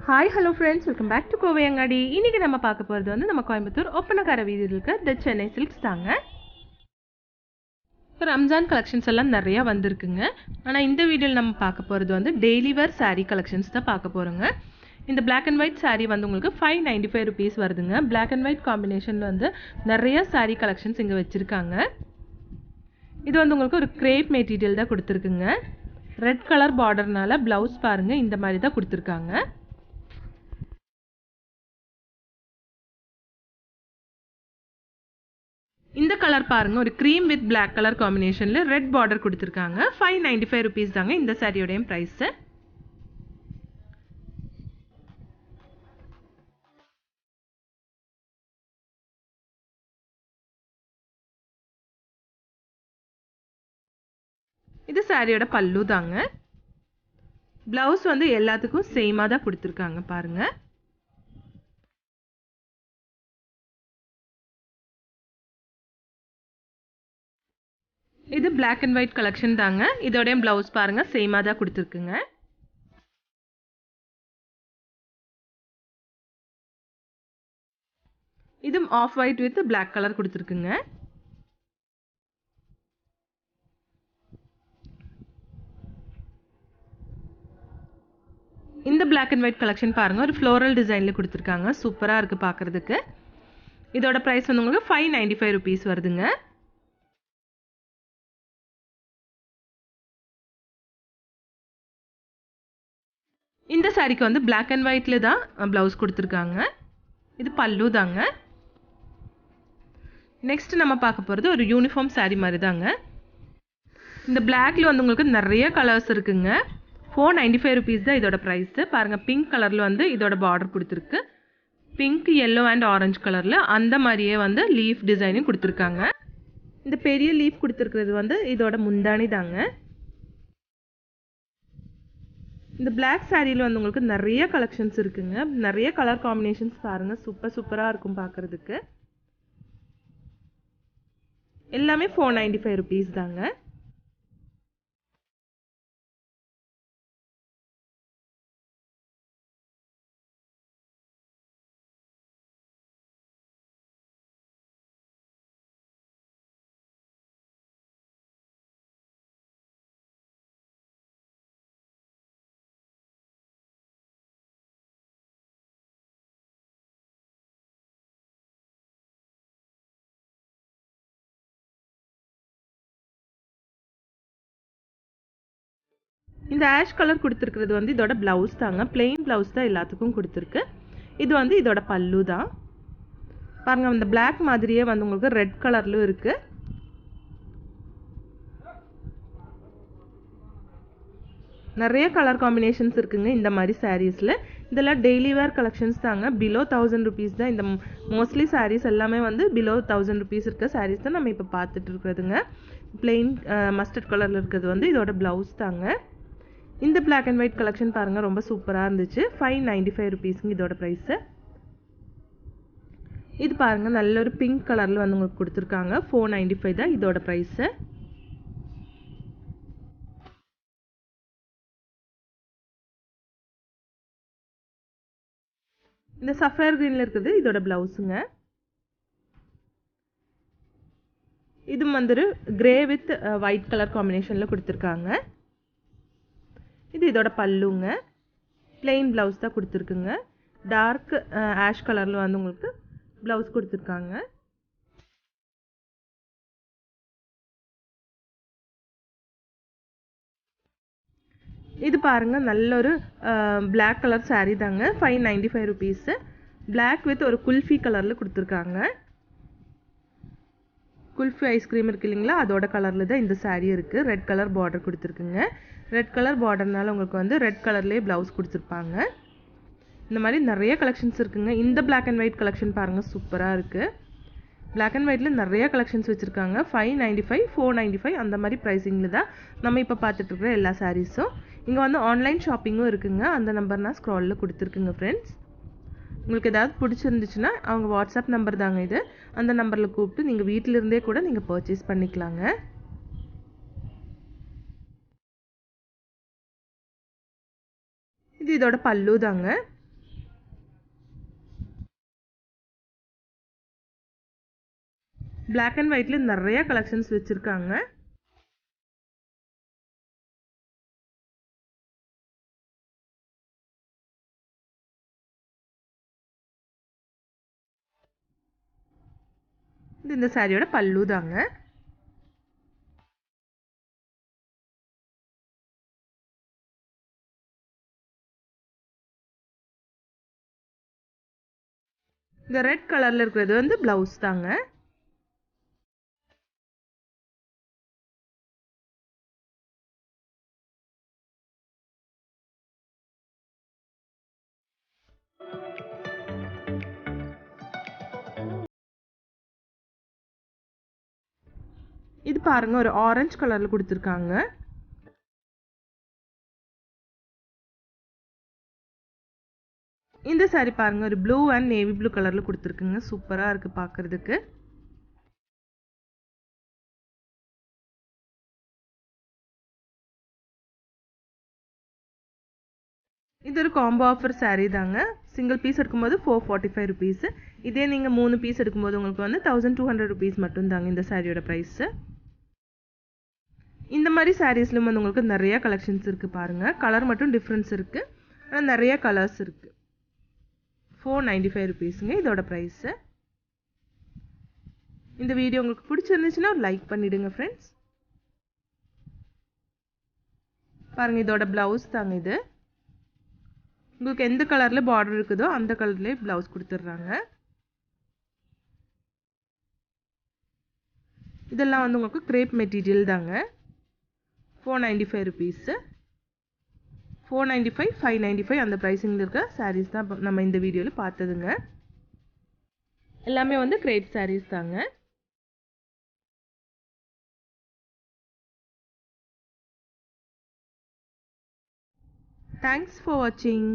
Hi hello friends, welcome back to Kovai Angadi. இன்றைக்கி நம்ம பார்க்க போகிறது வந்து நம்ம கோயம்புத்தூர் ஒப்பனக்கார வீதியில் இருக்க த சென்னை சில்க்ஸ் தாங்க. இப்போ ரம்ஜான் கலெக்ஷன்ஸ் எல்லாம் நிறையா வந்திருக்குங்க. ஆனால் இந்த வீடியோவில் நம்ம பார்க்க போகிறது வந்து டெய்லி வேர் சாரீ கலெக்ஷன்ஸ் தான் பார்க்க போகிறோங்க. இந்த பிளாக் அண்ட் ஒயிட் சாரீ வந்து உங்களுக்கு 595 ருபீஸ் வருதுங்க. பிளாக் அண்ட் ஒயிட் காம்பினேஷனில் வந்து நிறைய சாரீ கலெக்ஷன்ஸ் இங்கே வச்சுருக்காங்க. இது வந்து உங்களுக்கு ஒரு கிரேப் மெட்டீரியல் தான் கொடுத்துருக்குங்க. ரெட் கலர் பார்டர்னால ப்ளவுஸ் பாருங்கள் இந்த மாதிரி தான் கொடுத்துருக்காங்க. இந்த கலர் பாருங்க, ஒரு க்ரீம் வித் பிளாக் கலர் காம்பினேஷன்ல ரெட் பார்டர் கொடுத்துருக்காங்க. 595 ருபீஸ் தாங்க இந்த சாரியோட பிரைஸ். இது சாரியோட பல்லு தாங்க. பிளவுஸ் வந்து எல்லாத்துக்கும் சேமா தான் கொடுத்துருக்காங்க பாருங்க. இது பிளாக் அண்ட் ஒயிட் கலெக்ஷன் தாங்க. இதோட பிளவுஸ் பாருங்க சேமா தான் கொடுத்துருக்குங்க. இது off white with black colour கொடுத்துருக்குங்க. இந்த பிளாக் அண்ட் ஒயிட் கலெக்ஷன் பாருங்க, ஒரு ஃப்ளோரல் டிசைன்ல கொடுத்துருக்காங்க. சூப்பரா இருக்கு பார்க்கிறதுக்கு. இதோட பிரைஸ் வந்து உங்களுக்கு 595 ருபீஸ் வருதுங்க. இந்த சாரிக்கு வந்து பிளாக் அண்ட் ஒயிட்ல தான் பிளவுஸ் கொடுத்துருக்காங்க. இது பல்லு தாங்க. நெக்ஸ்ட் நம்ம பார்க்க போகிறது ஒரு யூனிஃபார்ம் சாரி மாதிரி தாங்க. இந்த பிளாக்ல வந்து உங்களுக்கு நிறைய கலர்ஸ் இருக்குங்க. 495 ருபீஸ் தான் இதோட ப்ரைஸ். பாருங்கள், பிங்க் கலரில் வந்து இதோட பார்டர் கொடுத்துருக்கு. பிங்க், எல்லோ அண்ட் ஆரஞ்சு கலரில் அந்த மாதிரியே வந்து லீஃப் டிசைனும் கொடுத்துருக்காங்க. இந்த பெரிய லீஃப் கொடுத்துருக்கிறது வந்து இதோட முந்தானி தாங்க. இந்த பிளாக் சாரியில் வந்து உங்களுக்கு நிறைய கலெக்ஷன்ஸ் இருக்குங்க. நிறைய கலர் காம்பினேஷன்ஸ் பாருங்கள், சூப்பராக இருக்கும் பார்க்குறதுக்கு. எல்லாமே 495 ருபீஸ் தாங்க. இந்த ஆஷ் கலர் கொடுத்துருக்கிறது வந்து இதோட பிளவுஸ் தாங்க. பிளெயின் பிளவுஸ் தான் எல்லாத்துக்கும் கொடுத்துருக்கு. இது வந்து இதோட பல்லு தான் பாருங்க. இந்த பிளாக் மாதிரியே வந்து உங்களுக்கு ரெட் கலர்லும் இருக்கு. நிறைய கலர் காம்பினேஷன்ஸ் இருக்குங்க இந்த மாதிரி சாரீஸில். இதெல்லாம் டெய்லி வேர் கலெக்ஷன்ஸ் தாங்க. பிலோ 1000 ருபீஸ் தான். இந்த மோஸ்ட்லி சாரீஸ் எல்லாமே வந்து பிலோ 1000 ருபீஸ் இருக்க சாரீஸ் தான் நம்ம இப்போ பார்த்துட்டு இருக்கிறதுங்க. பிளெயின் மஸ்டர்ட் கலரில் இருக்கிறது வந்து இதோட பிளவுஸ் தாங்க. இந்த பிளாக் அண்ட் ஒயிட் கலெக்ஷன் பாருங்கள், ரொம்ப சூப்பராக இருந்துச்சு. 595 ருபீஸுங்க இதோட ப்ரைஸு. இது பாருங்கள், நல்ல ஒரு பிங்க் கலரில் வந்து உங்களுக்கு கொடுத்துருக்காங்க. 495 தான் இதோட ப்ரைஸு. இந்த சஃபயர் கிரீனில் இருக்குது இதோட ப்ளவுஸுங்க. இது வந்து கிரே வித் ஒயிட் கலர் காம்பினேஷனில் கொடுத்துருக்காங்க. இது இதோட பல்லுங்க. பிளெயின் ப்ளவுஸ் தான் கொடுத்துருக்குங்க. டார்க் ஆஷ் கலரில் வந்து உங்களுக்கு ப்ளவுஸ் கொடுத்துருக்காங்க. இது பாருங்கள், நல்ல ஒரு பிளாக் கலர் சாரீ தாங்க. 595 ருபீஸு. பிளாக் வித் ஒரு குல்ஃபி கலரில் கொடுத்துருக்காங்க. குல்ஃபி ஐஸ்கிரீம் இருக்குது இல்லைங்களா, அதோட கலரில் தான் இந்த சாரீ இருக்குது. ரெட் கலர் பார்டர் கொடுத்துருக்குங்க. ரெட் கலர் பார்டர்னால உங்களுக்கு வந்து ரெட் கலர்லேயே ப்ளவுஸ் கொடுத்துருப்பாங்க. இந்த மாதிரி நிறைய கலெக்ஷன்ஸ் இருக்குங்க. இந்த பிளாக் அண்ட் ஒயிட் கலெக்ஷன் பாருங்கள், சூப்பராக இருக்குது. பிளாக் அண்ட் ஒயிட்டில் நிறைய கலெக்ஷன்ஸ் வச்சுருக்காங்க. 595, 495 அந்த மாதிரி ப்ரைஸிங்கில் தான் நம்ம இப்போ பார்த்துட்ருக்குற எல்லா சாரீஸும். இங்கே வந்து ஆன்லைன் ஷாப்பிங்கும் இருக்குங்க. அந்த நம்பர் நான் ஸ்க்ராலில் கொடுத்துருக்குங்க ஃப்ரெண்ட்ஸ். உங்களுக்கு ஏதாவது பிடிச்சிருந்துச்சுன்னா அவங்க வாட்ஸ்அப் நம்பர் தாங்க இது. அந்த நம்பரில் கூப்பிட்டு நீங்கள் வீட்டிலிருந்தே கூட நீங்கள் பர்ச்சேஸ் பண்ணிக்கலாங்க. இது இதோட பல்லு தாங்க. Black and whiteல நிறைய கலெக்ஷன்ஸ் வச்சிருக்காங்க. இந்த சாரியோட பல்லு தாங்க. இந்த ரெட் கலர்ல இருக்கிறது வந்து பிளவுஸ் தாங்க. இது பாருங்க ஒரு ஆரஞ்சு கலர்ல கொடுத்திருக்காங்க. இந்த saree பாருங்க ஒரு ப்ளூ அண்ட் நேவி ப்ளூ கலர்ல கொடுத்திருக்குங்க. சூப்பரா இருக்கு பார்க்கிறதுக்கு. இது ஒரு காம்போ ஆஃபர் saree தாங்க. சிங்கிள் பீஸ் எடுக்கும்போது 445 rupees. இதே நீங்க 3 பீஸ் எடுக்கும்போது உங்களுக்கு வந்து 1200 rupees மட்டும் தாங்க இந்த சாரியோட பிரைஸ். இந்த மாதிரி சாரீஸ்ல வந்து உங்களுக்கு நிறைய கலெக்ஷன்ஸ் இருக்கு பாருங்க. கலர் மட்டும் டிஃபரன்ஸ் இருக்கு. ஆனா நிறைய கலர்ஸ் இருக்கு. 495 rupeesங்க இதோட பிரைஸ். இந்த வீடியோ உங்களுக்கு பிடிச்சிருந்துச்சுன்னா லைக் பண்ணிடுங்க ஃப்ரெண்ட்ஸ். பாருங்க இதோட பிளவுஸ் தாங்க இது. உங்களுக்கு எந்த கலர்ல பார்டர் இருக்குதோ அந்த கலர்லயே பிளவுஸ் கொடுத்துறாங்க. இதெல்லாம் வந்து உங்களுக்கு கிரேப் மெட்டீரியல் தாங்க. 495 rupees. 495, 595 அந்த பிரைசிங்ல இருக்க sarees தான் நம்ம இந்த வீடியோல பார்த்ததுங்க. எல்லாமே வந்து கிரேப் sarees தாங்க. Thanks for watching.